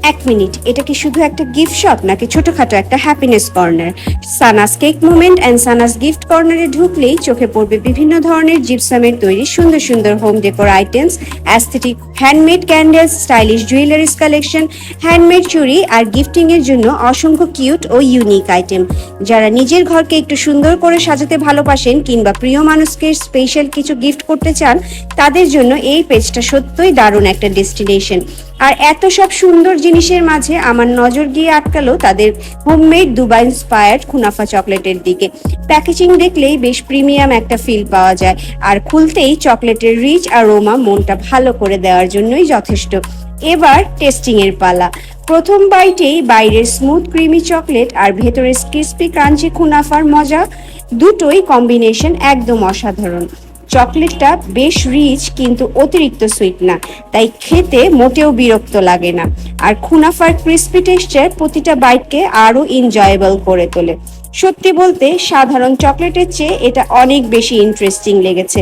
এক মিনিট, এটা কি শুধু একটা গিফট শপ নাকি ছোটখাটো একটা happiness corner? Sana's cake movement and Sana's gift কর্নারে ঢুকলেই চোখে পড়বে বিভিন্ন ধরনের জিপসামের তৈরি সুন্দর সুন্দর home decor items, aesthetic handmade candles, stylish jewellers collection, handmade চুড়ি আর গিফটিং এর জন্য অসংখ্য কিউট ও ইউনিক আইটেম। যারা নিজের ঘরকে একটু সুন্দর করে সাজাতে ভালোবাসেন কিংবা প্রিয় মানুষকে স্পেশাল কিছু গিফট করতে চান, তাদের জন্য এই পেজটা সত্যই দারুণ একটা ডেস্টিনেশন। আর এত সব সুন্দর জিনিসের মাঝে আমার নজর গিয়ে আটকালো তাদের হোমমেড দুবাই ইন্সপায়ার্ড কুনাফা চকলেটের দিকে। প্যাকেজিং দেখলেই বেশ প্রিমিয়াম একটা ফিল পাওয়া যায়, আর খুলতেই চকলেটের রিচ অ্যারোমা মনটা ভালো করে দেওয়ার জন্যই যথেষ্ট। এবার টেস্টিং এর পালা। প্রথম বাইটেই বাইরের স্মুথ ক্রিমি চকলেট আর ভেতরের ক্রিস্পি ক্রাঞ্চি কুনাফার মজা, দুটোই কম্বিনেশন একদম অসাধারণ। চকলেটটা বেশ রিচ কিন্তু অতিরিক্ত সুইট না, তাই খেতে মোটেও বিরক্ত লাগে না। আর কুনাফার ক্রিস্পি টেক্সচার প্রতিটা বাইটকে আরো এনজয়েবল করে তোলে। সত্যি বলতে সাধারণ চকলেটের চেয়ে এটা অনেক বেশি ইন্টারেস্টিং লেগেছে,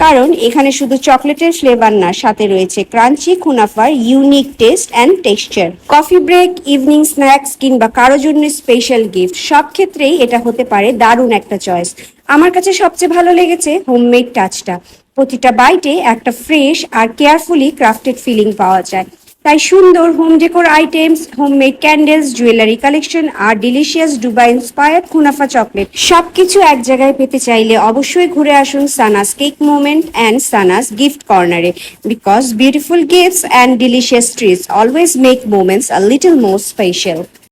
কারণ এখানে শুধু চকলেটের ফ্লেভার না, সাথে রয়েছে ক্রাঞ্চি কুনাফার unique taste and texture. Coffee break, evening snacks কিংবা কারো জন্য স্পেশাল গিফট, সব ক্ষেত্রেই এটা হতে পারে দারুণ একটা চয়েস। আমার কাছে সবচেয়ে ভালো লেগেছে হোমমেড টাচটা। প্রতিটা বাইটে একটা ফ্রেশ আর কেয়ারফুলি ক্রাফটেড ফিলিং পাওয়া যায়। তাই সুন্দর home decor items, homemade candles, jewellery collection আর delicious Dubai inspired kunafa chocolate সবকিছু এক জায়গায় পেতে চাইলে অবশ্যই ঘুরে আসুন Sana's cake moment and Sana's gift কর্নারে, because beautiful gifts and delicious treats always make moments a little more special.